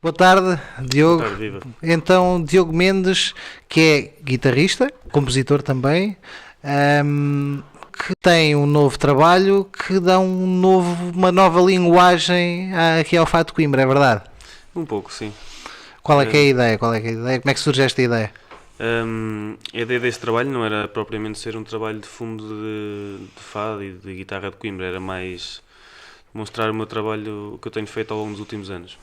Boa tarde, Boa Diogo. tarde, viva. Então, Diogo Mendes, que é guitarrista, compositor também, ahm, que tem um novo trabalho que dá uma nova linguagem aqui ao Fado de Coimbra, é verdade? Um pouco, sim. Qual é que é a Hum, ideia? Qual é que é a ideia? Como é que surge esta ideia? a ideia deste trabalho não era propriamente ser um trabalho de fundo de fado e de guitarra de Coimbra, era mais mostrar o meu trabalho, o que eu tenho feito ao longo dos últimos anos.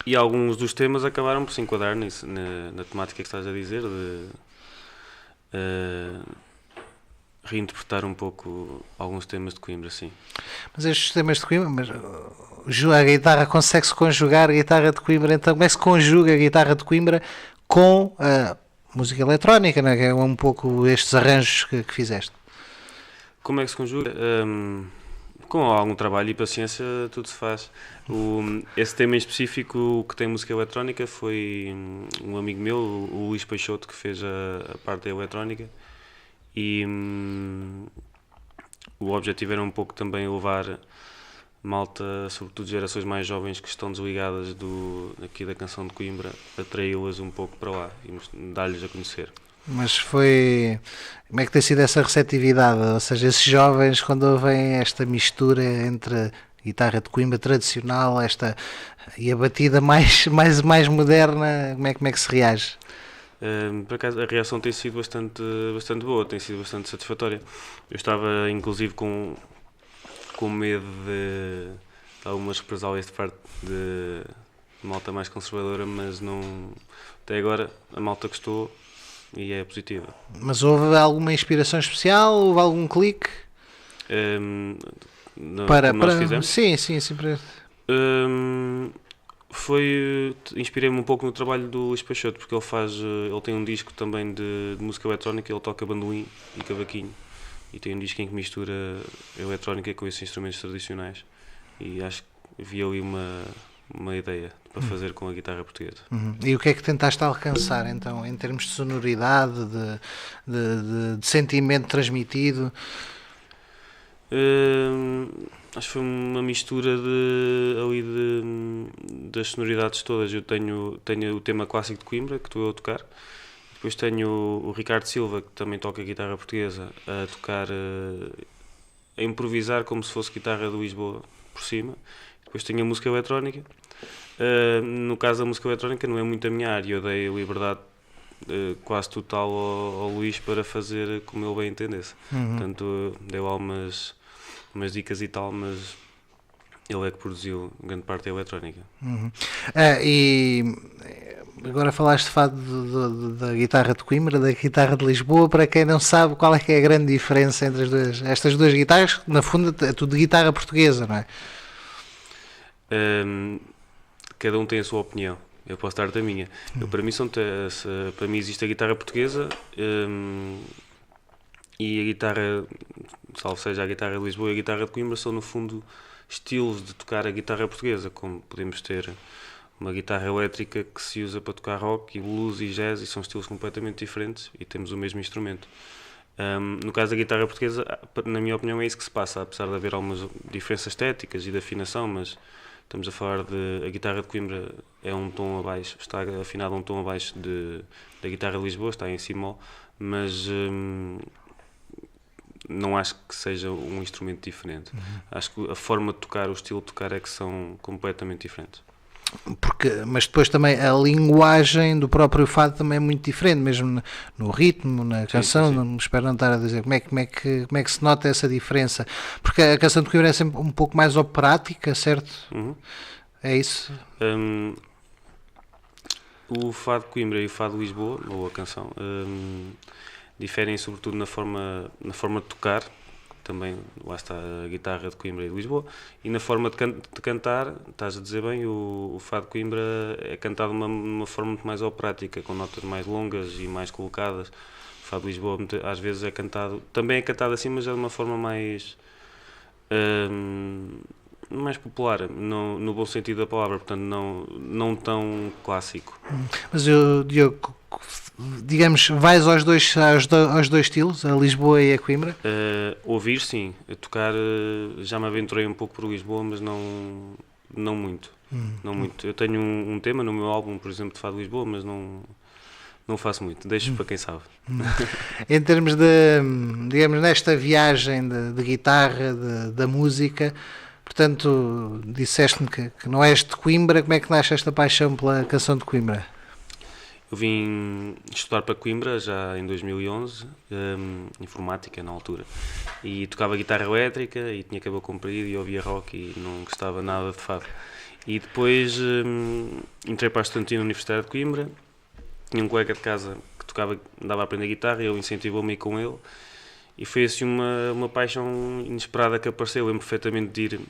E alguns dos temas acabaram por se enquadrar nisso, na temática que estás a dizer, de eh, reinterpretar um pouco alguns temas de Coimbra, sim. Mas estes temas de Coimbra, a guitarra consegue-se conjugar a guitarra de Coimbra, então como é que se conjuga a guitarra de Coimbra com a música eletrónica, né? Que é um pouco estes arranjos que fizeste? Como é que se conjuga? Com algum trabalho e paciência tudo se faz. Esse tema em específico, o que tem música eletrónica, foi um amigo meu, o Luís Peixoto, que fez a parte da eletrónica. E o objetivo era um pouco também levar malta, sobretudo gerações mais jovens que estão desligadas aqui da canção de Coimbra, atraí-las um pouco para lá e dar-lhes a conhecer. Mas foi. Como é que tem sido essa receptividade? Ou seja, esses jovens, quando ouvem esta mistura entre a guitarra de Coimbra tradicional e a batida mais moderna, como é que se reage? Por acaso, a reação tem sido bastante boa, tem sido bastante satisfatória. Eu estava, inclusive, com medo de algumas represálias de parte de malta mais conservadora, mas não. Até agora, a malta gostou e é positiva. Mas houve alguma inspiração especial? Houve algum clique? Um, Para, como nós para... fizemos. Sim, sim, sim. Um, inspirei-me um pouco no trabalho do Luís Peixoto, porque ele tem um disco também de música eletrónica, ele toca bandolim e cavaquinho, e tem um disco em que mistura a eletrónica com esses instrumentos tradicionais, e acho que vi ali uma ideia para fazer com a guitarra portuguesa. Uhum. E o que é que tentaste alcançar, então, em termos de sonoridade, de sentimento transmitido? Acho que foi uma mistura das sonoridades todas. Eu tenho o tema clássico de Coimbra, que estou a tocar. Depois tenho o Ricardo Silva, que também toca guitarra portuguesa, a tocar, a improvisar como se fosse guitarra de Lisboa por cima. Depois tenho a música eletrónica. No caso da música eletrónica não é muito a minha área, eu dei a liberdade quase total ao Luís para fazer como ele bem entendesse. Uhum. Portanto, deu lá umas dicas e tal, mas ele é que produziu grande parte da eletrónica. Uhum. E agora falaste de fado da guitarra de Coimbra, da guitarra de Lisboa. Para quem não sabe, qual é que é a grande diferença entre estas duas guitarras? Que, na fundo, é tudo de guitarra portuguesa, não é? Cada um tem a sua opinião. Eu posso dar da minha. Para mim para mim existe a guitarra portuguesa e a guitarra, salvo seja a guitarra de Lisboa e a guitarra de Coimbra, são no fundo estilos de tocar a guitarra portuguesa, como podemos ter uma guitarra elétrica que se usa para tocar rock e blues e jazz, e são estilos completamente diferentes e temos o mesmo instrumento. No caso da guitarra portuguesa, na minha opinião, é isso que se passa, apesar de haver algumas diferenças estéticas e de afinação, mas estamos a falar de a guitarra de Coimbra é um tom abaixo, está afinada um tom abaixo da guitarra de Lisboa, está em si mol, mas não acho que seja um instrumento diferente. Acho que a forma de tocar, o estilo de tocar é que são completamente diferentes. Mas depois também a linguagem do próprio fado também é muito diferente, mesmo no ritmo, na canção. Sim. Não, espero não estar a dizer como é que se nota essa diferença, porque a canção de Coimbra é sempre um pouco mais operática, certo? Uhum. É isso? O fado de Coimbra e o fado de Lisboa, ou a canção, diferem sobretudo na forma de tocar, também lá está a guitarra de Coimbra e de Lisboa, e na forma de cantar, estás a dizer bem, o fado de Coimbra é cantado de uma forma muito mais operática, com notas mais longas e mais colocadas. O fado de Lisboa às vezes também é cantado assim, mas é de uma forma mais popular, no bom sentido da palavra, portanto não tão clássico. Mas eu, Diogo, digamos, vais aos dois estilos, a Lisboa e a Coimbra? Ouvir sim, a tocar já me aventurei um pouco por Lisboa, mas não muito. Não muito. Eu tenho um tema no meu álbum, por exemplo, de Fado de Lisboa, mas não faço muito. Deixo para quem sabe. Em termos de, digamos, nesta viagem de guitarra, da música, portanto, disseste-me que não és de Coimbra. Como é que nasce esta paixão pela canção de Coimbra? Eu vim estudar para Coimbra já em 2011, informática na altura, e tocava guitarra elétrica e tinha cabelo comprido e ouvia rock e não gostava nada de fado. E depois entrei para a estudantina universitária de Coimbra, tinha um colega de casa que tocava, andava a aprender guitarra e ele incentivou-me a ir com ele, e foi assim uma paixão inesperada que apareceu. Eu lembro perfeitamente de ir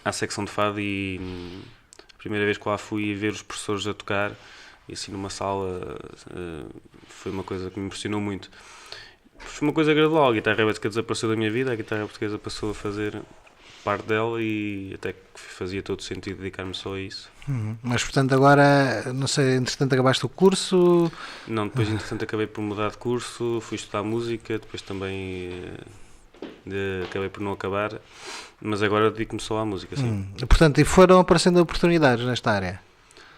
à secção de fado e a primeira vez que lá fui ver os professores a tocar, e assim numa sala, foi uma coisa que me impressionou muito. Foi uma coisa gradual, a guitarra elétrica desapareceu da minha vida, a guitarra portuguesa passou a fazer parte dela e até que fazia todo sentido dedicar-me só a isso. Mas portanto agora, não sei, entretanto acabaste o curso? Não, depois entretanto acabei por mudar de curso, fui estudar música, depois também acabei por não acabar, mas agora dedico-me só à música, sim. Portanto, e foram aparecendo oportunidades nesta área?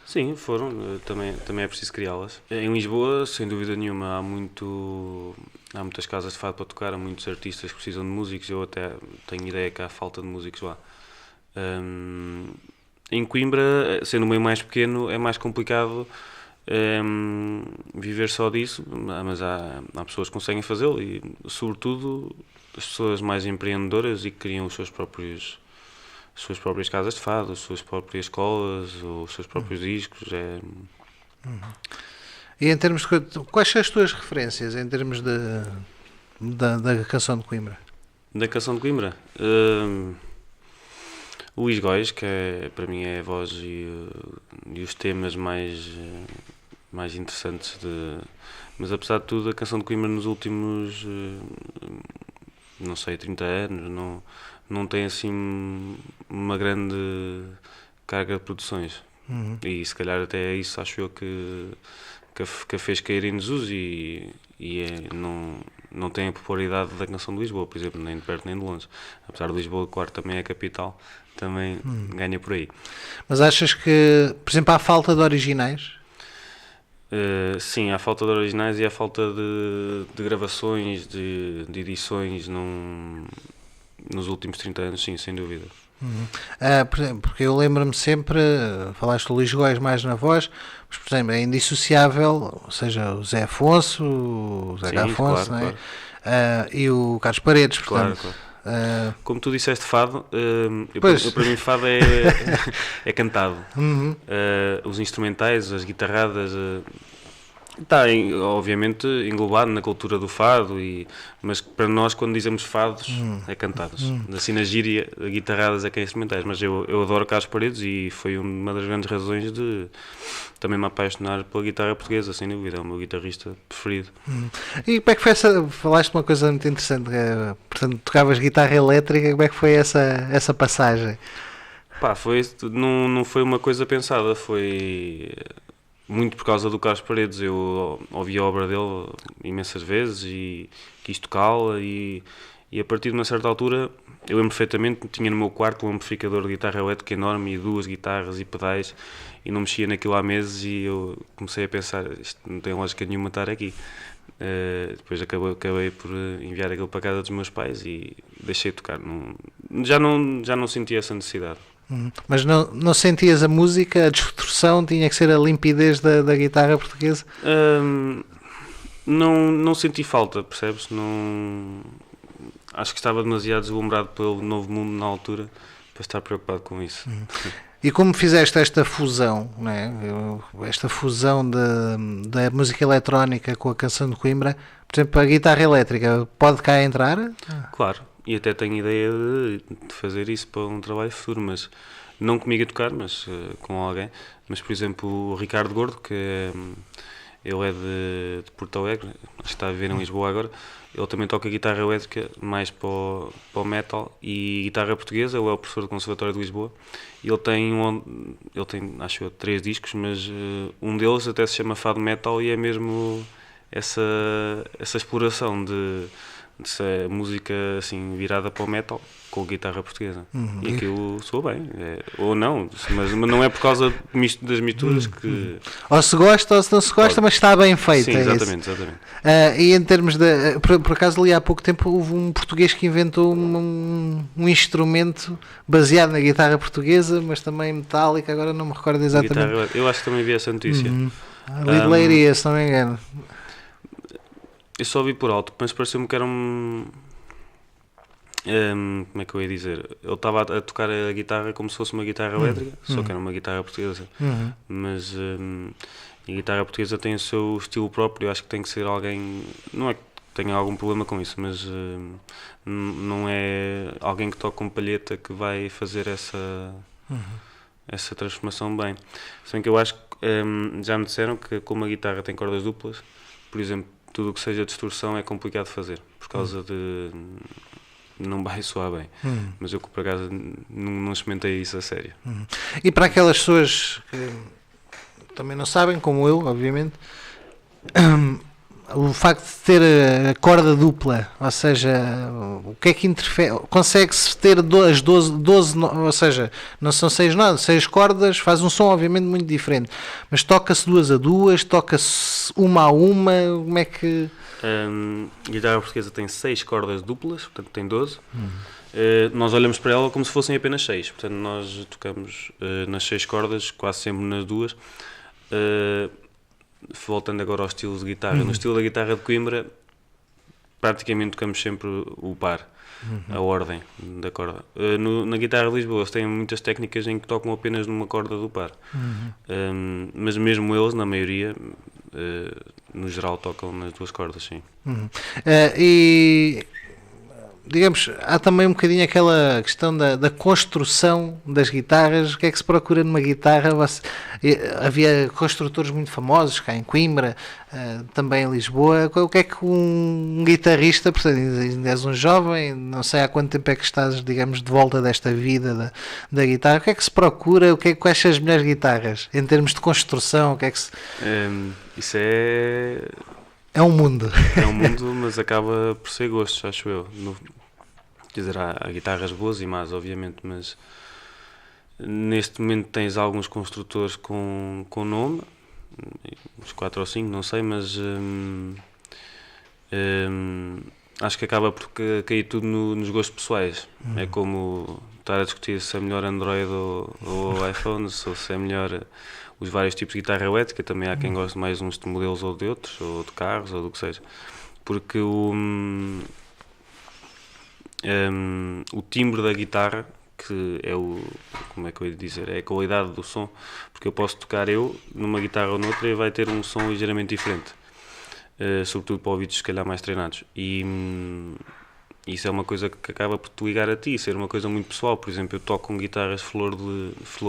Sim, foram, também é preciso criá-las. Em Lisboa, sem dúvida nenhuma, há muitas casas de fado para tocar, há muitos artistas que precisam de músicos, eu até tenho ideia que há falta de músicos lá. Em Coimbra, sendo um meio mais pequeno, é mais complicado viver só disso, mas há pessoas que conseguem fazê-lo e, sobretudo, as pessoas mais empreendedoras e que criam as suas próprias casas de fado, as suas próprias escolas, ou os seus próprios discos. E em termos de, quais são as tuas referências em termos da canção de Coimbra? Da canção de Coimbra? Luís Góis, que para mim é a voz e os temas mais interessantes. Mas apesar de tudo, a canção de Coimbra nos últimos, não sei, 30 anos, não tem assim uma grande carga de produções. E se calhar até é isso, acho eu, que a fez cair em desuso e não tem a popularidade da canção de Lisboa, por exemplo, nem de perto nem de longe. Apesar de Lisboa, claro, também é a capital, também ganha por aí. Mas achas que, por exemplo, há falta de originais? Sim, há falta de originais e há falta de gravações, de edições nos últimos 30 anos, sim, sem dúvida. Por exemplo, porque eu lembro-me sempre, falaste do Luís Góis mais na voz, mas por exemplo, é indissociável, ou seja, o Zé Afonso, o Zé Afonso, claro, não é? Claro. E o Carlos Paredes, portanto. Claro. Como tu disseste fado, para mim fado é cantado. Os instrumentais, as guitarradas, está obviamente englobado na cultura do fado, mas para nós, quando dizemos fados, é cantados. Assim, na gíria, guitarradas é que é instrumentais. Mas eu adoro Carlos Paredes e foi uma das grandes razões de também me apaixonar pela guitarra portuguesa, sem dúvida. É o meu guitarrista preferido. E como é que foi falaste uma coisa muito interessante, portanto, tocavas guitarra elétrica, como é que foi essa passagem? Não foi uma coisa pensada, foi muito por causa do Carlos Paredes. Eu ouvi a obra dele imensas vezes e quis tocá-la e a partir de uma certa altura, eu lembro perfeitamente, tinha no meu quarto um amplificador de guitarra elétrica enorme e 2 guitarras e pedais e não mexia naquilo há meses e eu comecei a pensar, isto não tem lógica nenhuma estar aqui. Depois acabei por enviar aquilo para a casa dos meus pais e deixei de tocar. Já não sentia essa necessidade. Mas não sentias a música, a distorção, tinha que ser a limpidez da guitarra portuguesa? Não senti falta, percebes? Acho que estava demasiado deslumbrado pelo novo mundo na altura para estar preocupado com isso. E como fizeste esta fusão, não é? Esta fusão da música eletrónica com a canção de Coimbra, por exemplo, a guitarra elétrica pode cá entrar? Claro. E até tenho ideia de fazer isso para um trabalho futuro, mas não comigo a tocar, mas com alguém. Mas, por exemplo, o Ricardo Gordo, ele é de Porto Alegre, está a viver em Lisboa agora, ele também toca guitarra elétrica mais para o metal e guitarra portuguesa. Ele é o professor do Conservatório de Lisboa. Ele tem, acho eu, 3 discos, mas um deles até se chama Fado Metal e é mesmo essa exploração de música assim virada para o metal com guitarra portuguesa. E aquilo soa bem, ou não, mas não é por causa das misturas que... Ou se gosta ou se não se gosta, mas está bem feito. Sim, é exatamente. E em termos de... Por acaso ali há pouco tempo houve um português que inventou um instrumento baseado na guitarra portuguesa, mas também metálica, agora não me recordo exatamente. Eu acho que também vi essa notícia. Ali de Leiria, se não me engano. Eu só vi por alto, mas pareceu-me que era como é que eu ia dizer? Ele estava a tocar a guitarra como se fosse uma guitarra elétrica, só que era uma guitarra portuguesa. Mas a guitarra portuguesa tem o seu estilo próprio. Eu acho que tem que ser alguém, não é que tenha algum problema com isso, mas não é alguém que toca com palheta que vai fazer essa transformação bem. Se bem que eu acho que já me disseram que como a guitarra tem cordas duplas, por exemplo, tudo o que seja distorção é complicado de fazer, por causa de... não vai soar bem. Mas eu, por acaso, não experimentei isso a sério. E para aquelas pessoas que também não sabem, como eu, obviamente, o facto de ter a corda dupla, ou seja, o que é que interfere? Consegue-se ter as 12, ou seja, não são 6 cordas, faz um som obviamente muito diferente, mas toca-se 2 a 2, toca-se uma a uma, como é que... A guitarra portuguesa tem 6 cordas duplas, portanto tem 12. Nós olhamos para ela como se fossem apenas 6, portanto nós tocamos nas 6 cordas, quase sempre nas 2. Voltando agora aos estilos de guitarra, no estilo da guitarra de Coimbra praticamente tocamos sempre o par, a ordem da corda. Na guitarra de Lisboa eles têm muitas técnicas em que tocam apenas numa corda do par, mas mesmo eles, na maioria, no geral tocam nas 2 cordas, sim. E digamos, há também um bocadinho aquela questão da construção das guitarras. O que é que se procura numa guitarra? Havia construtores muito famosos cá em Coimbra, também em Lisboa. O que é que um guitarrista, portanto, ainda és um jovem, não sei há quanto tempo é que estás, digamos, de volta desta vida da guitarra, o que é que se procura? Quais são as melhores guitarras em termos de construção? O que é que se... Isso é... É um mundo. É um mundo, mas acaba por ser gostos, acho eu. Quer dizer, há guitarras boas e más, obviamente, mas neste momento tens alguns construtores com nome, uns 4 ou 5, não sei, mas acho que acaba por cair tudo nos gostos pessoais. É como estar a discutir se é melhor Android ou iPhone, ou se é melhor... os vários tipos de guitarra elétrica, também há quem goste mais de uns modelos ou de outros, ou de carros, ou do que seja. Porque o timbre da guitarra, que é como é que eu ia dizer, é a qualidade do som, porque eu posso tocar numa guitarra ou noutra e vai ter um som ligeiramente diferente, sobretudo para ouvidos se calhar mais treinados. E isso é uma coisa que acaba por te ligar a ti, ser uma coisa muito pessoal. Por exemplo, eu toco com guitarras Flor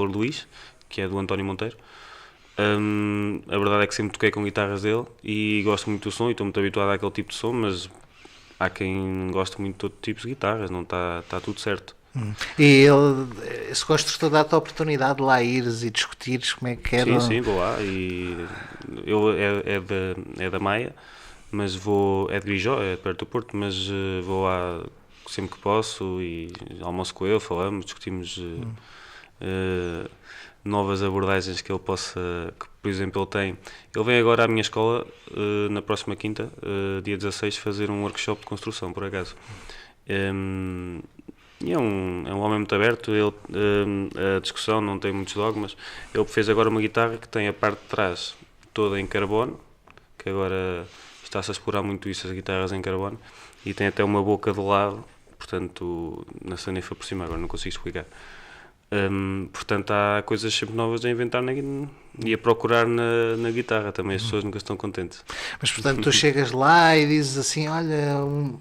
Luís, que é do António Monteiro. A verdade é que sempre toquei com guitarras dele e gosto muito do som e estou muito habituado àquele tipo de som, mas há quem gosta muito de todo tipo de guitarras, não está tudo certo. E esse construtor dá-te a oportunidade de lá ires e discutires como é que era? Sim, vou lá. E é da Maia, mas é de Grijó, é perto do Porto, mas vou lá sempre que posso e almoço com ele, falamos, discutimos novas abordagens que ele possa, que por exemplo ele vem agora à minha escola na próxima quinta, dia 16, fazer um workshop de construção, por acaso. E é um homem muito aberto, a discussão não tem muitos dogmas. Ele fez agora uma guitarra que tem a parte de trás toda em carbono, que agora está-se a explorar muito isso, as guitarras em carbono, e tem até uma boca de lado, portanto, na sanefa por cima, agora não consigo explicar. Portanto, há coisas sempre novas a inventar e a procurar na guitarra. Também as pessoas nunca estão contentes. Mas, portanto, tu chegas lá e dizes assim, olha,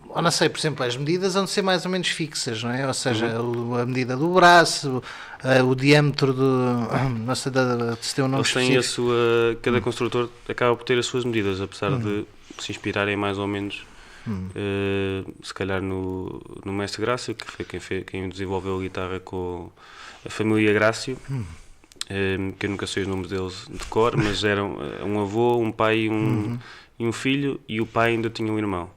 ou não sei, por exemplo, as medidas vão ser mais ou menos fixas, não é? Ou seja, a medida do braço, o diâmetro não sei se tem um nome específico. Cada construtor acaba por ter as suas medidas, apesar de se inspirarem mais ou menos, se calhar no Mestre Grácio, que foi quem desenvolveu a guitarra com a família Grácio, que eu nunca sei os nomes deles de cor, mas eram um avô, um pai e um filho, e o pai ainda tinha um irmão.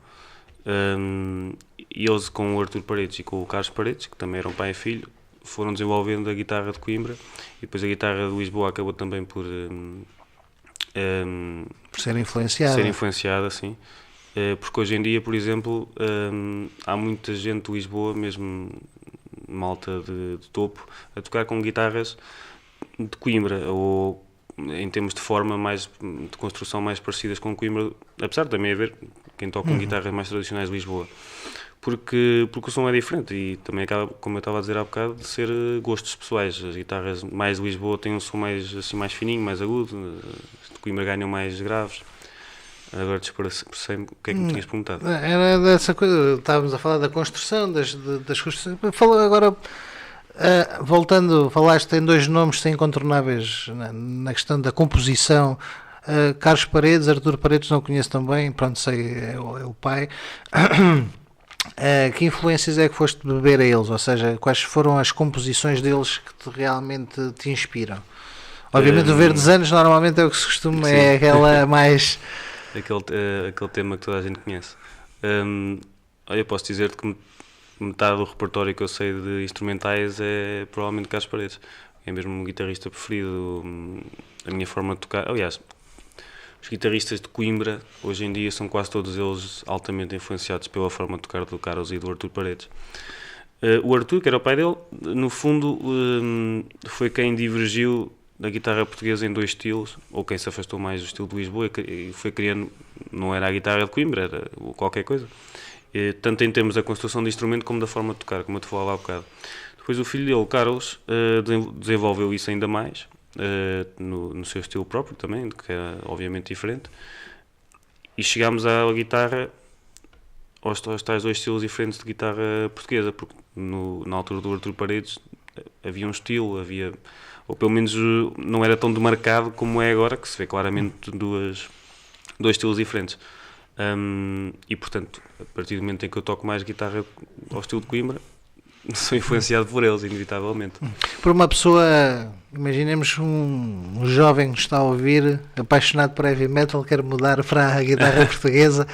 E eles, com o Artur Paredes e com o Carlos Paredes, que também eram pai e filho, foram desenvolvendo a guitarra de Coimbra, e depois a guitarra de Lisboa acabou também por ser influenciada, sim. Porque hoje em dia, por exemplo, há muita gente de Lisboa, mesmo malta de topo, a tocar com guitarras de Coimbra, ou em termos de forma, de construção mais parecidas com Coimbra, apesar de também haver quem toca com guitarras mais tradicionais de Lisboa. Porque o som é diferente e também acaba, como eu estava a dizer há bocado, de ser gostos pessoais. As guitarras mais de Lisboa têm um som mais fininho, mais agudo, as de Coimbra ganham mais graves. Agora despercei-me o que é que me tinhas perguntado. Era dessa coisa, estávamos a falar da construção, das construções. Falou agora, voltando, falaste em 2 nomes incontornáveis na questão da composição. Carlos Paredes, Artur Paredes não conheço tão bem, pronto, sei, é o pai. Que influências é que foste beber a eles? Ou seja, quais foram as composições deles que realmente te inspiram? Obviamente o Verdes Anos normalmente é o que se costuma, é aquela mais... aquele tema que toda a gente conhece. Eu posso dizer-te que metade do repertório que eu sei de instrumentais é provavelmente Carlos Paredes. É mesmo o guitarrista preferido, a minha forma de tocar. Aliás, os guitarristas de Coimbra, hoje em dia, são quase todos eles altamente influenciados pela forma de tocar do Carlos e do Artur Paredes. O Artur, que era o pai dele, no fundo, foi quem divergiu da guitarra portuguesa em 2 estilos, ou quem se afastou mais do estilo de Lisboa e foi criando, não era a guitarra de Coimbra, era qualquer coisa. Tanto em termos da construção de instrumento como da forma de tocar, como eu te falava há bocado. Depois o filho dele, o Carlos, desenvolveu isso ainda mais, no seu estilo próprio também, que é obviamente diferente, e chegámos à guitarra, aos tais 2 estilos diferentes de guitarra portuguesa, porque na altura do Artur Paredes havia um estilo, ou pelo menos não era tão demarcado como é agora, que se vê claramente 2 estilos diferentes. E portanto, a partir do momento em que eu toco mais guitarra ao estilo de Coimbra, sou influenciado por eles, inevitavelmente. Por uma pessoa, imaginemos um jovem que está a ouvir, apaixonado por heavy metal, quer mudar para a guitarra portuguesa,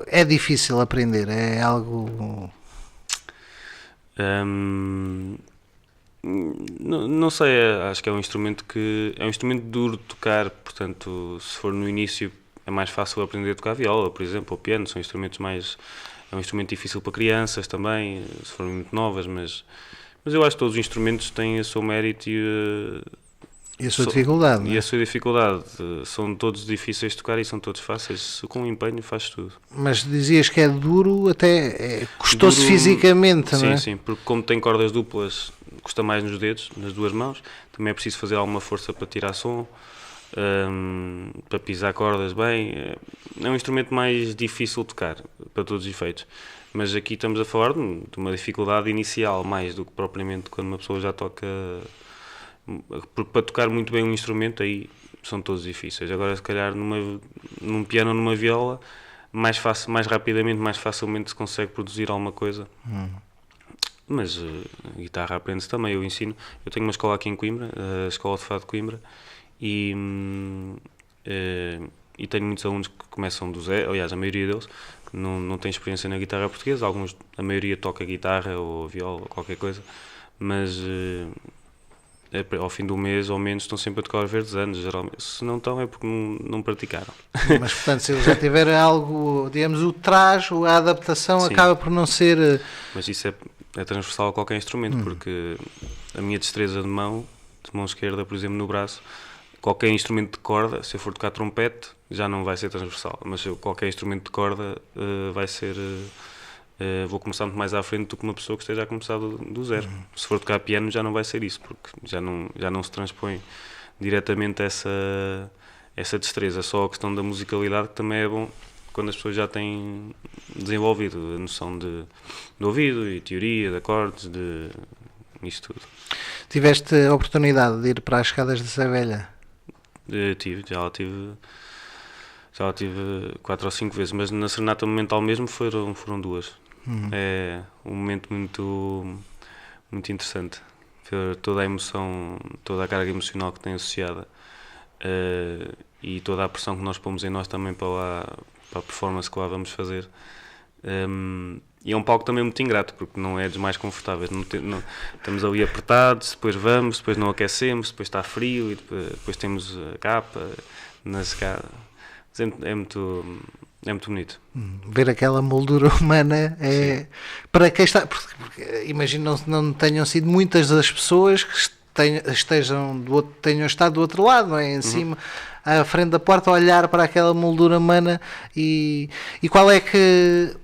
é difícil aprender? É algo... Não sei, acho que é um instrumento duro de tocar, portanto, se for no início é mais fácil aprender a tocar viola, por exemplo, ou piano, são instrumentos é um instrumento difícil para crianças também, se forem muito novas, mas eu acho que todos os instrumentos têm o seu mérito e a sua dificuldade. E a sua dificuldade. São todos difíceis de tocar e são todos fáceis. Com empenho faz tudo. Mas dizias que é duro, até custou-se fisicamente, não é? Sim, porque como tem cordas duplas, custa mais nos dedos, nas 2 mãos. Também é preciso fazer alguma força para tirar som, para pisar cordas bem. É um instrumento mais difícil de tocar, para todos os efeitos. Mas aqui estamos a falar de uma dificuldade inicial, mais do que propriamente quando uma pessoa já toca... Porque para tocar muito bem um instrumento aí são todos difíceis. Agora se calhar num piano ou numa viola mais rapidamente, mais facilmente se consegue produzir alguma coisa. Mas a guitarra aprende-se também, eu ensino. Eu tenho uma escola aqui em Coimbra, a Escola de Fado de Coimbra, e tenho muitos alunos que começam do zero, aliás a maioria deles que não tem experiência na guitarra portuguesa, a maioria toca guitarra ou viola ou qualquer coisa, mas ao fim do mês ou menos estão sempre a tocar os Verdes Anos, geralmente. Se não estão é porque não praticaram. Mas portanto, se eles já tiverem algo, digamos, o trajo, a adaptação, sim, acaba por não ser... Mas isso é transversal a qualquer instrumento, porque a minha destreza de mão esquerda, por exemplo, no braço, qualquer instrumento de corda, se eu for tocar trompete, já não vai ser transversal, mas qualquer instrumento de corda vai ser... vou começar muito mais à frente do que uma pessoa que esteja a começar do zero. Se for tocar piano já não vai ser isso, porque já não se transpõe diretamente essa destreza, só a questão da musicalidade, que também é bom quando as pessoas já têm desenvolvido a noção de ouvido e teoria, de acordes, de isso tudo. Tiveste a oportunidade de ir para as escadas de Savelha? Já lá tive 4 ou 5 vezes, mas na Serenata Momental mesmo foram 2. É um momento muito, muito interessante. Toda a emoção, toda a carga emocional que tem associada, e toda a pressão que nós pomos em nós também para lá para a performance que lá vamos fazer. E é um palco também muito ingrato, porque não é dos mais confortáveis. Estamos ali apertados, depois vamos, depois não aquecemos, depois está frio e depois temos a capa na escada. É muito bonito. Ver aquela moldura humana é. Sim. Para quem está. Porque imagino não tenham sido muitas das pessoas que tenham estado do outro lado, não é? Em cima, à frente da porta, a olhar para aquela moldura humana. E qual é que.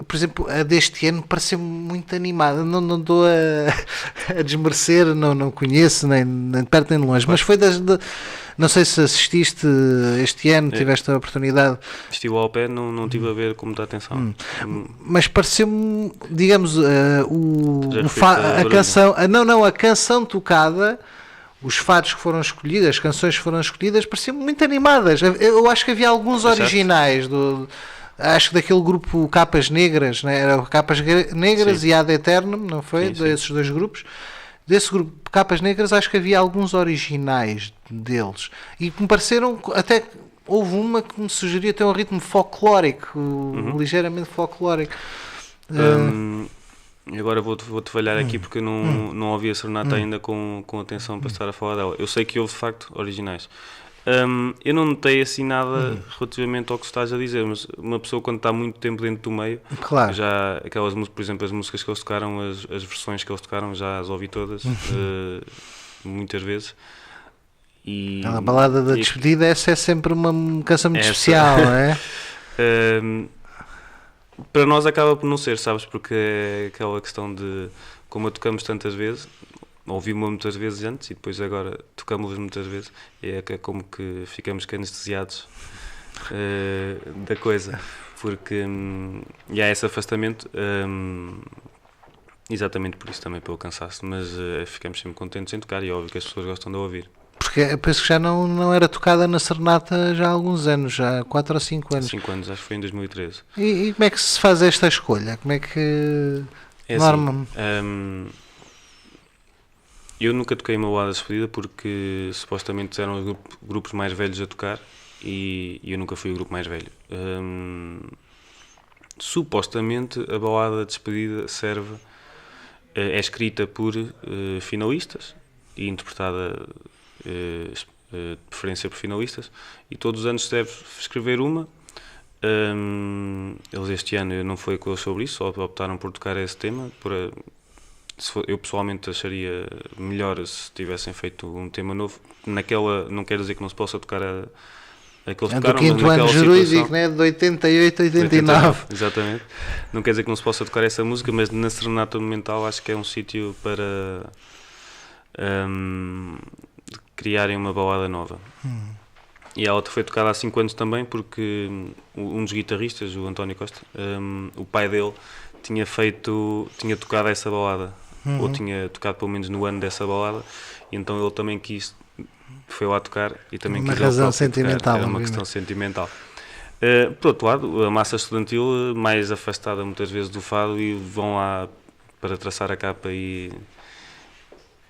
Por exemplo, a deste ano pareceu muito animada. Não estou a desmerecer, não conheço, nem de perto nem de longe, mas foi não sei se assististe este ano, tiveste a oportunidade. Estive ao pé, não tive a ver com muita atenção. Mas pareceu-me, digamos, a canção, a canção tocada, os fados que foram escolhidos, as canções que foram escolhidas, pareciam muito animadas. Eu acho que havia alguns originais acho que daquele grupo Capas Negras, né? Era Capas Negras e Ad Eternum, não foi? Desses dois grupos. Desse grupo Capas Negras, acho que havia alguns originais deles. E que me pareceram, até houve uma que me sugeria ter um ritmo folclórico, ligeiramente folclórico. Agora vou-te falhar aqui porque eu não ouvi a serenata ainda com atenção para estar a falar dela. Eu sei que houve de facto originais. Eu não notei assim nada relativamente ao que estás a dizer, mas uma pessoa quando está muito tempo dentro do meio, claro. Já aquelas músicas, por exemplo, as músicas que eles tocaram, as versões que eles tocaram, já as ouvi todas, muitas vezes. A balada da despedida, essa é sempre uma canção muito especial, não é? Para nós acaba por não ser, sabes, porque é aquela questão de como a tocamos tantas vezes. Ouvimos muitas vezes antes e depois agora tocamos muitas vezes, é como que ficamos anestesiados da coisa, porque há esse afastamento, exatamente por isso também, pelo cansaço, mas ficamos sempre contentes em tocar e é óbvio que as pessoas gostam de ouvir. Porque eu penso que já não era tocada na serenata já há alguns anos, já há 4 ou 5 anos. 5 anos, acho que foi em 2013. E como é que se faz esta escolha? Como é que... Norma... Eu nunca toquei uma balada de despedida porque supostamente eram os grupos mais velhos a tocar e eu nunca fui o grupo mais velho. Supostamente a balada de despedida é escrita por finalistas e interpretada de preferência por finalistas e todos os anos se deve escrever uma. Eles este ano não foi com eles sobre isso, só optaram por tocar esse tema. Eu pessoalmente acharia melhor se tivessem feito um tema novo. Naquela, não quer dizer que não se possa tocar aqueles que tocaram, do 5º ano jurídico, né? De 88, 89. Exatamente. Não quer dizer que não se possa tocar essa música, mas na Serenata Monumental acho que é um sítio para criarem uma balada nova. E a outra foi tocada há 5 anos também, porque um dos guitarristas, o António Costa, o pai dele tinha tocado essa balada. Ou tinha tocado pelo menos no ano dessa balada, e então ele também foi lá tocar e também uma razão sentimental. Era uma questão sentimental. Por outro lado, a massa estudantil mais afastada muitas vezes do fado e vão lá para traçar a capa e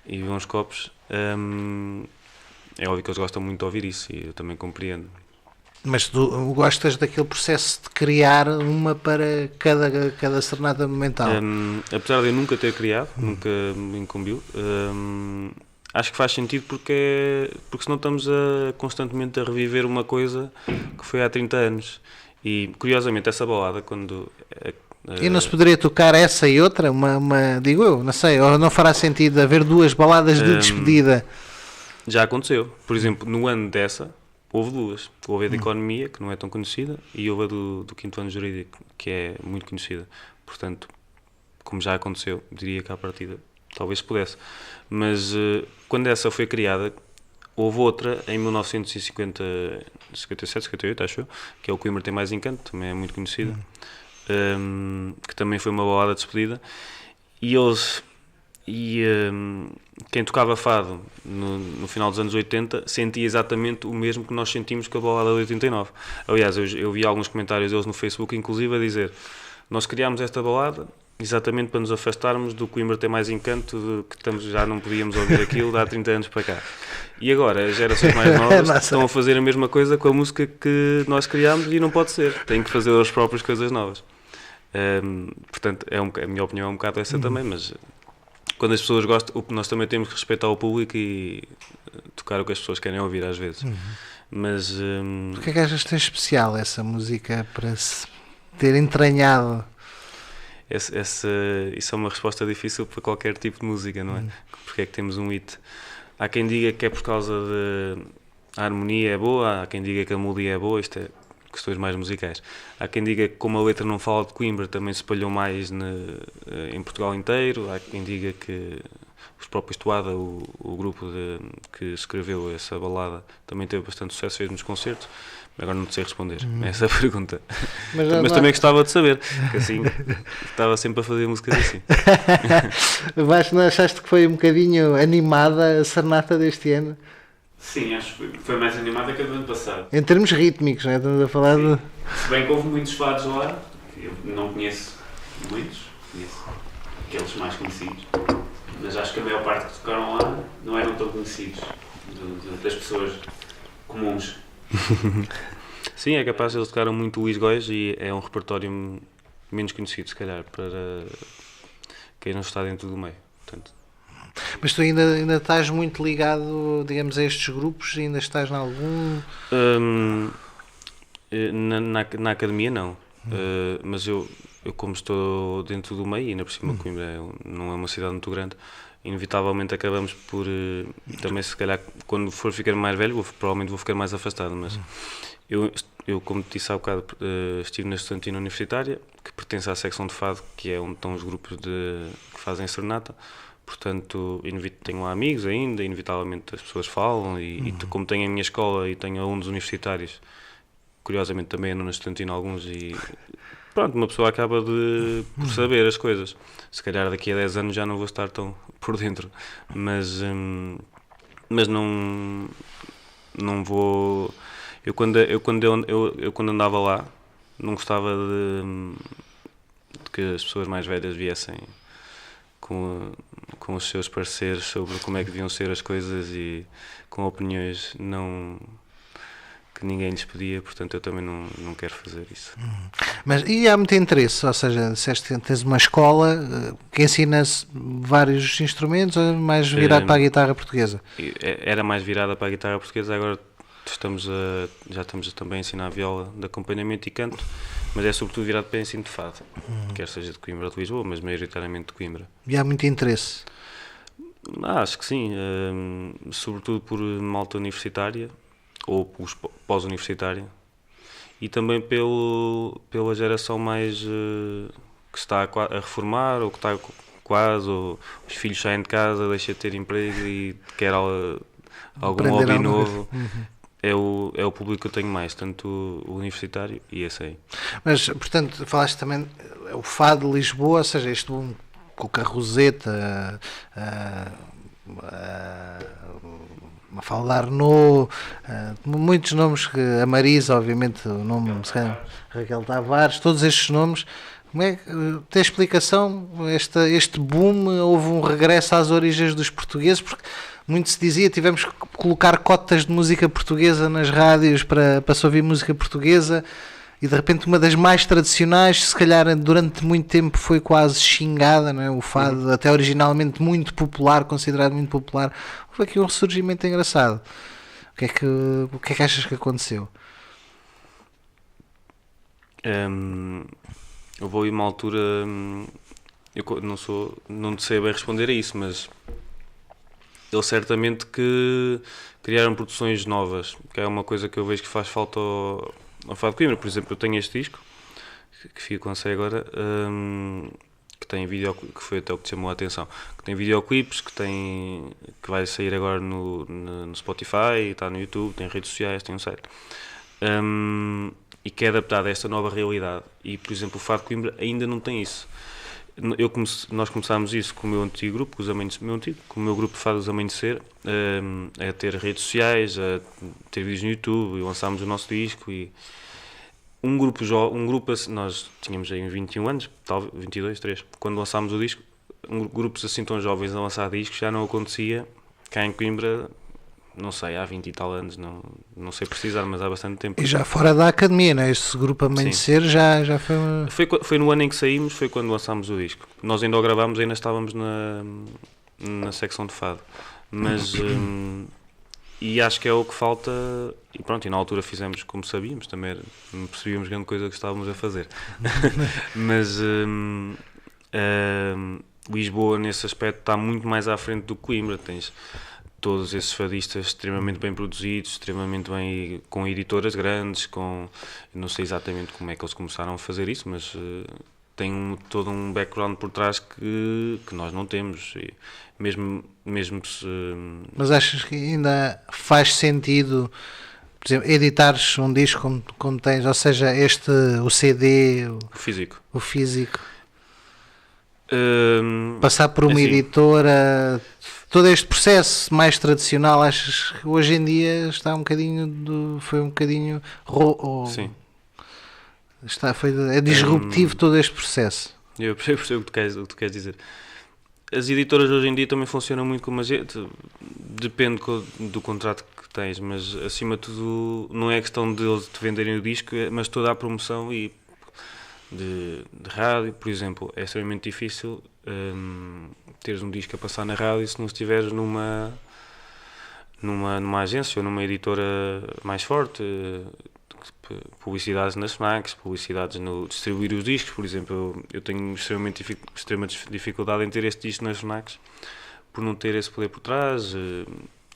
ver uns copos. É óbvio que eles gostam muito de ouvir isso e eu também compreendo. Mas tu gostas daquele processo de criar uma para cada serenata monumental? Apesar de eu nunca ter criado, nunca me incumbiu, acho que faz sentido porque senão estamos constantemente a reviver uma coisa que foi há 30 anos. E curiosamente essa balada, quando... E não se poderia tocar essa e outra? Digo eu, não sei, ou não fará sentido haver duas baladas de despedida? Já aconteceu. Por exemplo, no ano dessa... Houve duas. Houve a da Economia, que não é tão conhecida, e houve a do 5º ano jurídico, que é muito conhecida. Portanto, como já aconteceu, diria que à partida talvez pudesse. Mas quando essa foi criada, houve outra em 1957, 58, acho eu, que é o Coimbra Tem Mais Encanto, também é muito conhecida, que também foi uma balada de despedida. Quem tocava fado no final dos anos 80 sentia exatamente o mesmo que nós sentimos com a balada de 89. Aliás, eu vi alguns comentários deles no Facebook, inclusive a dizer: nós criámos esta balada exatamente para nos afastarmos do Coimbra Tem Mais Encanto, que já não podíamos ouvir aquilo de há 30 anos para cá. E agora as gerações mais novas estão a fazer a mesma coisa com a música que nós criámos e não pode ser. Têm que fazer as próprias coisas novas. Portanto, a minha opinião é um bocado essa também, mas quando as pessoas gostam, nós também temos que respeitar o público e tocar o que as pessoas querem ouvir às vezes. Mas o que é que achas que tem especial essa música para se ter entranhado? Isso é uma resposta difícil para qualquer tipo de música, não é? Porque é que temos um hit? Há quem diga que é por causa de a harmonia é boa, há quem diga que a melodia é boa, isto é questões mais musicais. Há quem diga que como a letra não fala de Coimbra também se espalhou mais em Portugal inteiro, há quem diga que os próprios Toada, o grupo que escreveu essa balada, também teve bastante sucesso, fez nos concertos. Agora não te sei responder a essa pergunta. Mas também gostava de saber, que assim estava sempre a fazer músicas assim. Mas não achaste que foi um bocadinho animada a serenata deste ano? Sim, acho que foi mais animada que a do ano passado. Em termos rítmicos, não é? Estamos a falar de... Se bem que houve muitos fados lá, eu não conheço muitos, conheço aqueles mais conhecidos, mas acho que a maior parte que tocaram lá não eram tão conhecidos das pessoas comuns. Sim, é capaz, eles tocaram muito Luís Góis e é um repertório menos conhecido, se calhar, para quem não está dentro do meio. Portanto. Mas tu ainda estás muito ligado, digamos, a estes grupos? Ainda estás em algum? Na academia não, mas eu como estou dentro do meio, e ainda por cima Coimbra não é uma cidade muito grande, inevitavelmente acabamos por também, se calhar, quando for ficar mais velho, provavelmente vou ficar mais afastado, mas eu como te disse há bocado, estive na Estudantina Universitária, que pertence à secção de fado, que é onde estão os grupos que fazem serenata, portanto tenho lá amigos ainda, inevitavelmente as pessoas falam, e como tenho a minha escola e tenho alunos universitários, curiosamente também ando na Estudantina alguns, e pronto, uma pessoa acaba por saber as coisas. Se calhar daqui a 10 anos já não vou estar tão por dentro, mas não vou... Eu quando andava lá não gostava de que as pessoas mais velhas viessem com os seus pareceres sobre como é que deviam ser as coisas e com opiniões que ninguém lhes pedia, portanto eu também não quero fazer isso. Mas e há muito interesse, ou seja, disseste que tens uma escola que ensina vários instrumentos, ou mais virado para a guitarra portuguesa? Era mais virada para a guitarra portuguesa, agora já estamos também a ensinar viola de acompanhamento e canto, mas é sobretudo virado para ensino de fado, quer seja de Coimbra ou de Lisboa, mas maioritariamente de Coimbra. E há muito interesse? Acho que sim, sobretudo por malta universitária, ou pós-universitária, e também pela geração mais que está a reformar, ou que está quase, ou os filhos saem de casa, deixam de ter emprego e quer algum hobby novo. É o público que eu tenho mais, tanto o universitário e esse aí. Mas, portanto, falaste também o fado de Lisboa, ou seja, este com a Roseta, Mafalda Arnaud, muitos nomes, a Marisa, obviamente, o nome Raquel Tavares, todos estes nomes. Como é que tem explicação este boom? Houve um regresso às origens dos portugueses, porque muito se dizia, tivemos que colocar cotas de música portuguesa nas rádios para se ouvir música portuguesa, e de repente uma das mais tradicionais, se calhar durante muito tempo foi quase xingada, não é? O fado, até originalmente muito popular, considerado muito popular. Houve aqui um ressurgimento engraçado. O que é que achas que aconteceu? Eu vou ir uma altura, eu não sei bem responder a isso, mas eles certamente que criaram produções novas, que é uma coisa que eu vejo que faz falta ao Fado de Coimbra. Por exemplo, eu tenho este disco que fico lancei agora, que tem que foi até o que te chamou a atenção, que tem videoclipes, que vai sair agora no Spotify, está no YouTube, tem redes sociais, tem um site, e que é adaptado a esta nova realidade. E, por exemplo, o Fado de Coimbra ainda não tem isso. Nós começámos isso com o meu antigo grupo, com o meu grupo de Fados Amanhecer, a ter redes sociais, a ter vídeos no YouTube, e lançámos o nosso disco. E um grupo assim, nós tínhamos aí 21 anos, talvez 22, 3, quando lançámos o disco, grupos assim tão jovens a lançar discos já não acontecia cá em Coimbra não sei, há 20 e tal anos, não sei precisar, mas há bastante tempo. E já fora da academia, né? Esse grupo Amanhecer já foi uma... Foi no ano em que saímos, foi quando lançámos o disco. Nós ainda o gravámos, ainda estávamos na secção de fado. Mas, e acho que é o que falta, e pronto, e na altura fizemos como sabíamos, também não percebíamos grande coisa que estávamos a fazer. Mas Lisboa, nesse aspecto, está muito mais à frente do que Coimbra. Tens todos esses fadistas extremamente bem produzidos, extremamente bem, com editoras grandes, não sei exatamente como é que eles começaram a fazer isso, mas tem todo um background por trás que nós não temos. E mesmo se... Mas achas que ainda faz sentido, por exemplo, editares um disco como tens, ou seja, o CD, o físico, passar por uma editora, todo este processo mais tradicional, achas que hoje em dia está um bocadinho Sim. É disruptivo todo este processo? Eu percebo o que tu queres dizer. As editoras hoje em dia também funcionam muito como a gente, depende do contrato que tens, mas acima de tudo não é questão de eles te venderem o disco, mas toda a promoção e de rádio, por exemplo. É extremamente difícil teres um disco a passar na rádio se não estiveres numa agência ou numa editora mais forte. Publicidades nas FNACs, publicidades no distribuir os discos, por exemplo. Eu tenho extrema dificuldade em ter este disco nas FNACs por não ter esse poder por trás,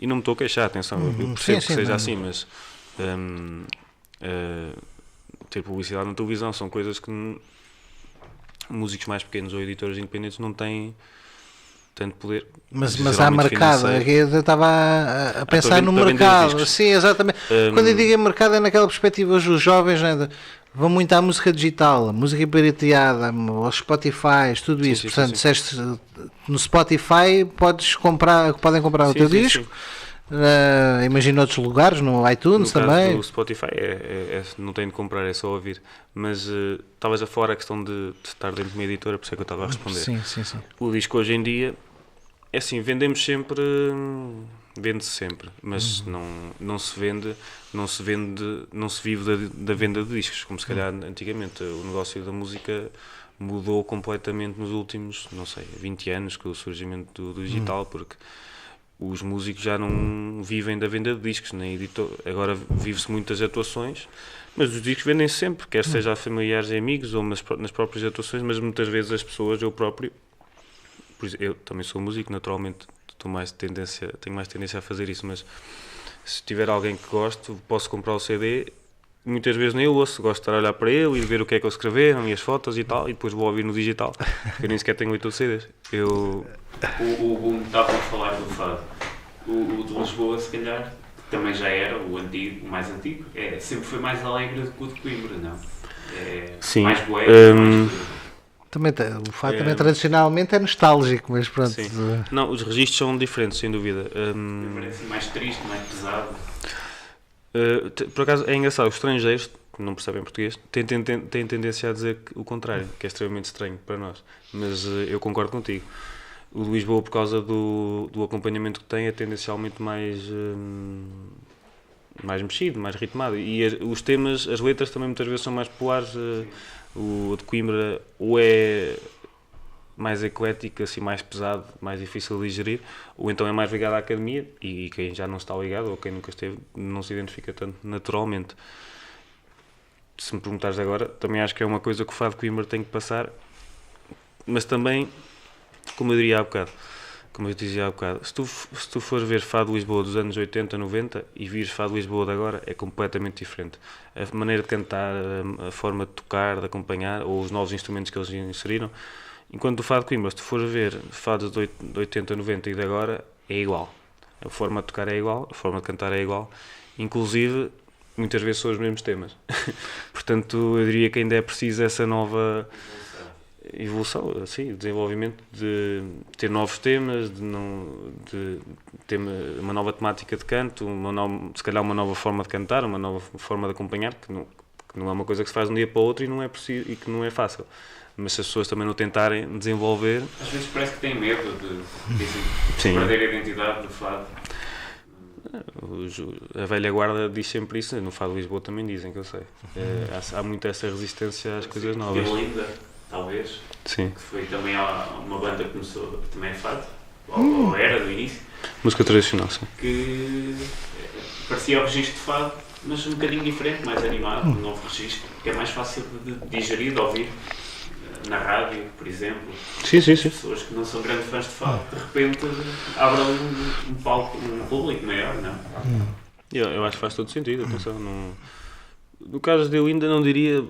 e não me estou a queixar, atenção, eu percebo que seja assim, mas ter publicidade na televisão são coisas que músicos mais pequenos ou editores independentes não têm tanto poder. Mas há mercado, eu estava a pensar no mercado. Sim, exatamente. Quando eu digo em mercado é naquela perspectiva, hoje os jovens, né, vão muito à música digital, a música pirateada, aos Spotify, tudo isso. Portanto, no Spotify podem comprar o teu disco. Imagino outros lugares, no iTunes no também. No Spotify não tem de comprar, é só ouvir. Mas estavas a falar a questão de estar dentro de uma editora, por isso é que eu estava a responder. Sim. O disco hoje em dia é assim, vende-se sempre, mas não se vive da venda de discos, como se calhar antigamente. O negócio da música mudou completamente nos últimos, não sei, 20 anos, com o surgimento do digital, porque os músicos já não vivem da venda de discos, nem editor. Agora vive-se muitas atuações, mas os discos vendem sempre, quer seja a familiares e amigos ou nas próprias atuações, mas muitas vezes as pessoas, eu próprio, eu também sou músico, naturalmente tenho mais tendência a fazer isso, mas se tiver alguém que goste, posso comprar o CD, muitas vezes nem eu ouço, gosto de estar a olhar para ele e de ver o que é que eles escreveram e as fotos e tal, e depois vou ouvir no digital, porque eu nem sequer tenho 8 CDs. Estava a falar do fado. O de Lisboa, se calhar, também já era o mais antigo, sempre foi mais alegre do que o de Coimbra, não? Sim. Mais boêmio, Também, o fado também tradicionalmente é nostálgico, mas pronto. Sim. Não, os registros são diferentes, sem dúvida. Parece mais triste, mais pesado. Por acaso é engraçado, os estrangeiros que não percebem português têm tendência a dizer o contrário, que é extremamente estranho para nós, mas eu concordo contigo. O de Lisboa, por causa do acompanhamento que tem, é tendencialmente mais mexido, mais ritmado, e os temas, as letras também muitas vezes são mais populares. O de Coimbra ou é mais eclético, assim, mais pesado, mais difícil de digerir, ou então é mais ligado à academia, e quem já não está ligado, ou quem nunca esteve, não se identifica tanto naturalmente. Se me perguntares agora, também acho que é uma coisa que o fado de Coimbra tem que passar, mas também, como eu dizia há bocado, se tu fores ver fado de Lisboa dos anos 80, 90 e vires fado de Lisboa de agora, é completamente diferente. A maneira de cantar, a forma de tocar, de acompanhar, ou os novos instrumentos que eles inseriram. Enquanto o fado de Coimbra, se tu fores ver fados de 80, 90 e de agora, é igual. A forma de tocar é igual, a forma de cantar é igual. Inclusive, muitas vezes são os mesmos temas. Portanto, eu diria que ainda é preciso essa nova evolução, assim, desenvolvimento, de ter novos temas, de ter uma nova temática de canto, se calhar uma nova forma de cantar, uma nova forma de acompanhar, que não é uma coisa que se faz de um dia para o outro e que não é fácil. Mas se as pessoas também não tentarem desenvolver... Às vezes parece que têm medo de perder a identidade do fado. A velha guarda diz sempre isso, no Fado de Lisboa também dizem, que eu sei. Há muito essa resistência às coisas novas. Olinda, talvez. Sim. Que foi também uma banda que começou, também é fado, ou era do início. Música tradicional, sim. Que parecia o registro de fado, mas um bocadinho diferente, mais animado, um novo registro, que é mais fácil de digerir, de ouvir. Na rádio, por exemplo. Sim. Pessoas que não são grandes fãs de fado, de repente abrem um palco, um público maior, não? Eu acho que faz todo sentido, atenção. No caso dele ainda não diria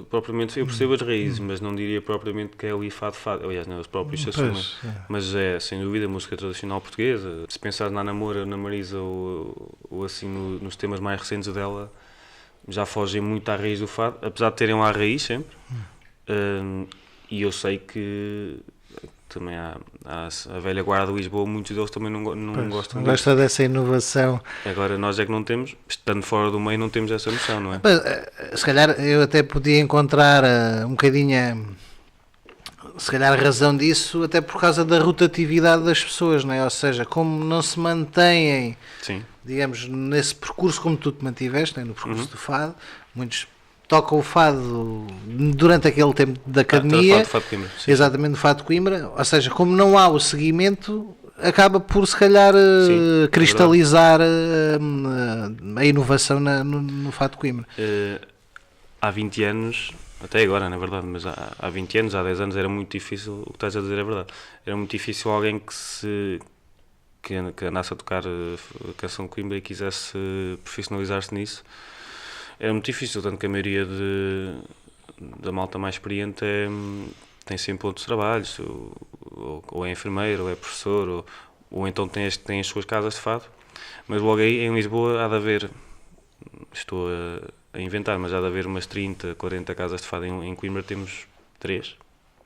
propriamente, eu percebo as raízes, mas não diria propriamente que é o fado. Aliás, não, os próprios se assumem. Mas é, sem dúvida, a música tradicional portuguesa. Se pensar na Namora, na Marisa ou assim nos temas mais recentes dela, já fogem muito à raiz do fado, apesar de terem lá a raiz sempre. E eu sei que também há a velha guarda de Lisboa, muitos deles também não gostam disso. Gosta dessa inovação. Agora nós é que não temos, estando fora do meio, não temos essa noção, não é? Se calhar eu até podia encontrar um bocadinho, se calhar, a razão disso, até por causa da rotatividade das pessoas, não é? Ou seja, como não se mantêm, Sim. digamos, nesse percurso como tu te mantiveste, no percurso do fado, muitos tocam o fado durante aquele tempo da academia, Fado de Coimbra. Sim. Exatamente, o fado de Coimbra, ou seja, como não há o seguimento, acaba por se calhar cristalizar a inovação no fado de Coimbra. Há 20 anos, até agora na verdade, mas há 20 anos, há 10 anos era muito difícil, o que estás a dizer é verdade, era muito difícil alguém que andasse a tocar a canção de Coimbra e quisesse profissionalizar-se nisso. Era muito difícil, tanto que a maioria da malta mais experiente tem sempre outros trabalhos, ou é enfermeiro, ou é professor, ou então tem as suas casas de fado. Mas logo aí, em Lisboa, há de haver, estou a inventar, mas há de haver umas 30, 40 casas de fado. Em Coimbra temos 3.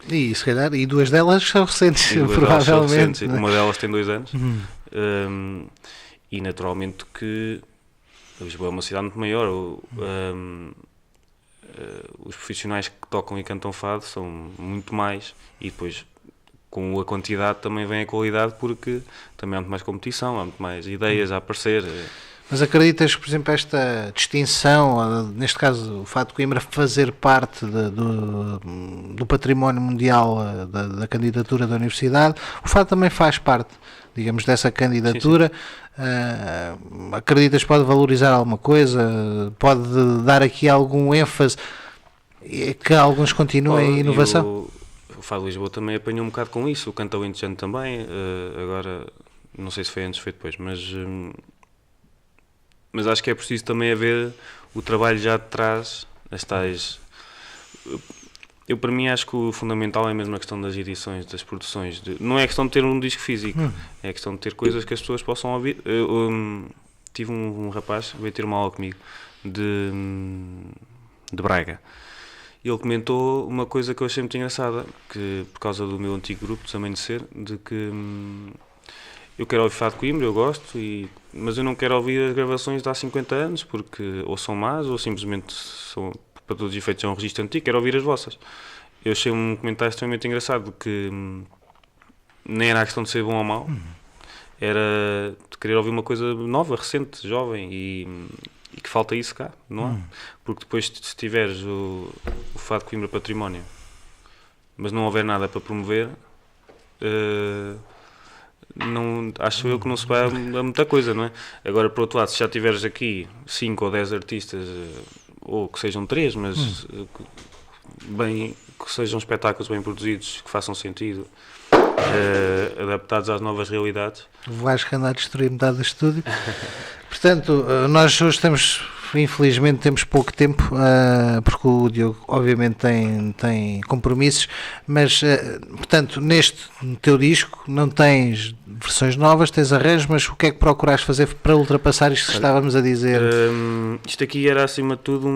E se calhar, e 2 delas são recentes, provavelmente. Uma delas tem 2 anos. E naturalmente que Lisboa é uma cidade muito maior. Os profissionais que tocam e cantam fado são muito mais, e depois com a quantidade também vem a qualidade, porque também há muito mais competição, há muito mais ideias a aparecer. Mas acreditas que, por exemplo, esta distinção, neste caso o fado de Coimbra, fazer parte do património mundial da candidatura da universidade, o fado também faz parte, digamos, dessa candidatura? Sim. Acreditas que pode valorizar alguma coisa? Pode dar aqui algum ênfase que alguns continuem a inovação? O Fado de Lisboa também apanhou um bocado com isso, o Canto Alentejano também, agora não sei se foi antes ou foi depois, mas acho que é preciso também haver o trabalho já de trás, as tais. Eu, para mim, acho que o fundamental é mesmo a questão das edições, das produções. Não é questão de ter um disco físico, é questão de ter coisas que as pessoas possam ouvir. Tive um rapaz, veio ter uma aula comigo, de Braga. Ele comentou uma coisa que eu achei muito engraçada, que por causa do meu antigo grupo, dos Amanhecer, de que eu quero ouvir fado de Coimbra, eu gosto, mas eu não quero ouvir as gravações de há 50 anos, porque ou são más, ou simplesmente são, para todos os efeitos, é um registro antigo, quero ouvir as vossas. Eu achei um comentário extremamente engraçado, que nem era a questão de ser bom ou mau, era de querer ouvir uma coisa nova, recente, jovem, e que falta isso cá, não há? Porque depois, se tiveres o fado de Coimbra Património, mas não houver nada para promover, não, acho eu que não se vai a muita coisa, não é? Agora, por outro lado, se já tiveres aqui 5 ou 10 artistas, ou que sejam 3, mas que sejam espetáculos bem produzidos, que façam sentido, adaptados às novas realidades. O Vasco anda a destruir metade do estúdio. Portanto, nós hoje infelizmente temos pouco tempo, porque o Diogo obviamente tem compromissos, mas portanto, no teu disco não tens versões novas, tens arranjos, mas o que é que procuraste fazer para ultrapassar isto que estávamos a dizer? Isto aqui era acima de tudo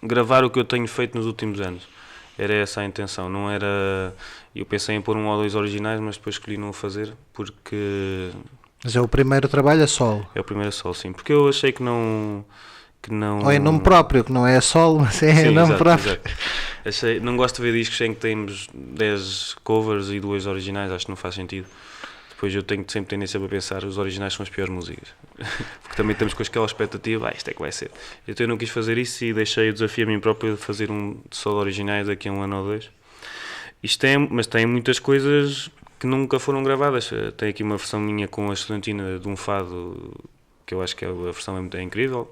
gravar o que eu tenho feito nos últimos anos. Era essa a intenção, não era. Eu pensei em pôr 1 ou 2 originais, mas depois escolhi não o fazer, porque. Mas é o primeiro trabalho a solo? É o primeiro a solo, sim, porque eu achei que não. Ou é nome próprio, que não é a solo, mas é sim, nome próprio. Não gosto de ver discos em que temos 10 covers e 2 originais, acho que não faz sentido. depois eu tenho sempre tendência a pensar os originais são as piores músicas. Porque também estamos com aquela expectativa, isto é que vai ser. Então eu não quis fazer isso e deixei o desafio a mim próprio de fazer um só de originais daqui a 1 ano ou 2. Mas tem muitas coisas que nunca foram gravadas. Tem aqui uma versão minha com a estudantina de um fado, que eu acho que a versão é incrível,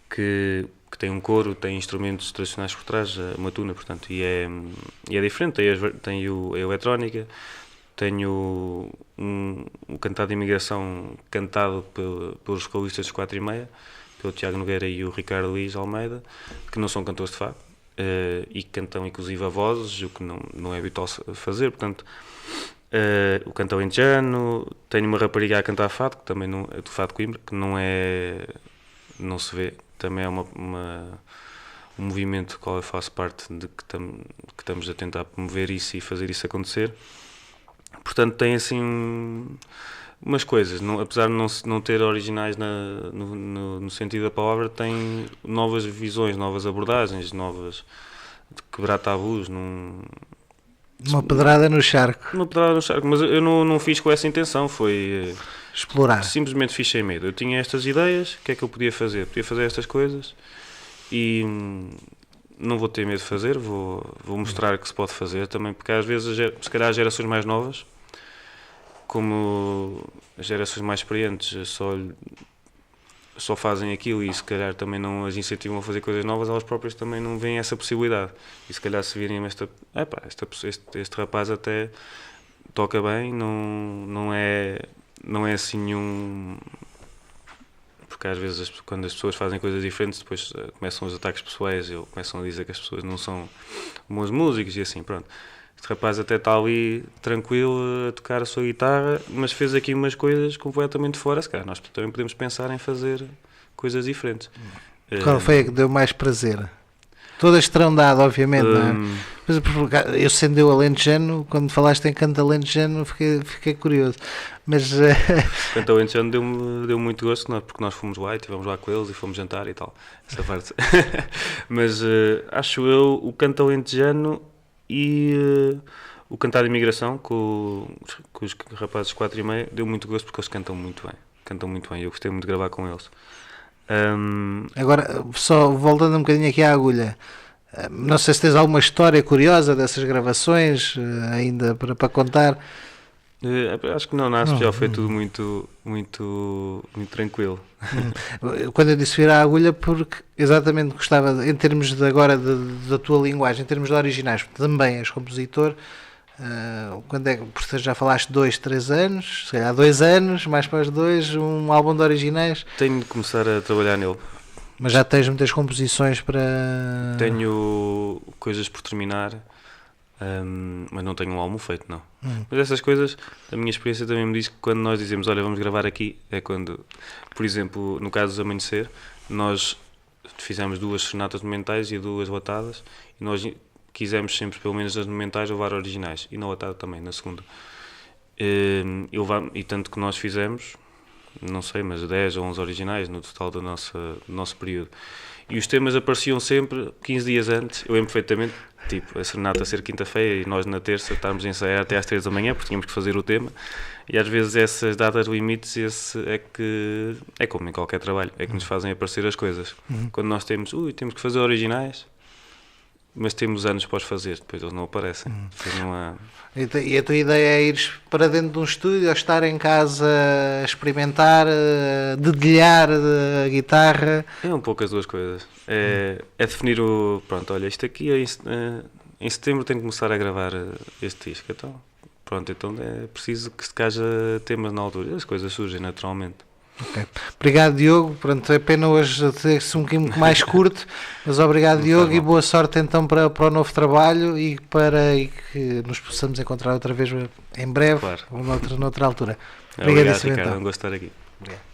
que tem um coro, tem instrumentos tradicionais por trás, uma tuna, portanto, e é diferente. Tem a eletrónica, tenho um cantado de imigração cantado pelos vocalistas dos 4:30, pelo Tiago Nogueira e o Ricardo Luís Almeida, que não são cantores de fado, e que cantam inclusive a vozes, o que não é habitual fazer, portanto, o canto alentejano. Tenho uma rapariga a cantar fado, que também não é do Fado de Coimbra, que não se vê, também é um movimento do qual eu faço parte, de que estamos a tentar promover isso e fazer isso acontecer. Portanto, tem assim umas coisas, apesar de não ter originais no sentido da palavra, tem novas visões, novas abordagens, novas de quebrar tabus. Uma pedrada no charco. Uma pedrada no charco, mas eu não fiz com essa intenção, foi explorar. Simplesmente fiz sem medo. Eu tinha estas ideias, o que é que eu podia fazer? Podia fazer estas coisas e não vou ter medo de fazer, vou mostrar que se pode fazer também, porque às vezes, se calhar, as gerações mais novas, como as gerações mais experientes, só fazem aquilo e se calhar também não as incentivam a fazer coisas novas, elas próprias também não veem essa possibilidade. E se calhar se virem este rapaz até toca bem, não é assim nenhum... Porque às vezes quando as pessoas fazem coisas diferentes, depois começam os ataques pessoais e começam a dizer que as pessoas não são bons músicos e assim, pronto. Este rapaz até está ali tranquilo a tocar a sua guitarra, mas fez aqui umas coisas completamente fora. Se calhar nós também podemos pensar em fazer coisas diferentes. Qual foi a que deu mais prazer? Todas terão dado, obviamente, não é? Mas eu sendo eu alentejano, quando falaste em canto alentejano, fiquei curioso. Mas o canto alentejano deu muito gosto, porque nós fomos lá e estivemos lá com eles e fomos jantar e tal, essa parte. Mas acho eu o canto alentejano e o cantar de imigração com os rapazes 4:30 deu muito gosto, porque eles cantam muito bem, eu gostei muito de gravar com eles. Agora, só voltando um bocadinho aqui à agulha, não sei se tens alguma história curiosa dessas gravações ainda para contar. Acho que não, já foi tudo muito, muito, muito tranquilo. Quando eu disse vir à agulha, porque exatamente gostava, em termos da tua linguagem, em termos de originais, também és compositor. Porque já falaste 2, 3 anos, se calhar 2 anos, mais para os 2, um álbum de originais. Tenho de começar a trabalhar nele. Mas já tens muitas composições para... Tenho coisas por terminar, mas não tenho um álbum feito, não. Mas essas coisas, a minha experiência também me diz que quando nós dizemos, olha, vamos gravar aqui, é quando, por exemplo, no caso do Amanhecer, nós fizemos 2 sonatas monumentais e 2 latadas, e nós quisemos sempre, pelo menos nas monumentais, levar originais, e na latada também, na segunda. E tanto que nós fizemos, não sei, mas 10 ou 11 originais no total do nosso período. E os temas apareciam sempre 15 dias antes, eu lembro perfeitamente, tipo, a serenata a ser quinta-feira e nós na terça estávamos a ensaiar até às 3 da manhã, porque tínhamos que fazer o tema, e às vezes essas datas limites é como em qualquer trabalho, é que nos fazem aparecer as coisas. Quando nós temos que fazer originais, mas temos anos para os fazer, depois eles não aparecem. Não há... E a tua ideia é ir para dentro de um estúdio, ou estar em casa a experimentar, dedilhar a guitarra? É um pouco as duas coisas. É definir pronto, olha, isto aqui em setembro tenho que começar a gravar este disco. Então é preciso que se haja temas na altura. As coisas surgem naturalmente. Okay. Obrigado, Diogo. Pronto, é pena hoje ter-se um bocadinho mais curto, mas obrigado, Diogo, e boa sorte então para o novo trabalho e que nos possamos encontrar outra vez em breve, claro, ou noutra altura. Obrigado, Ricardo. Um gosto de estar aqui. Obrigado.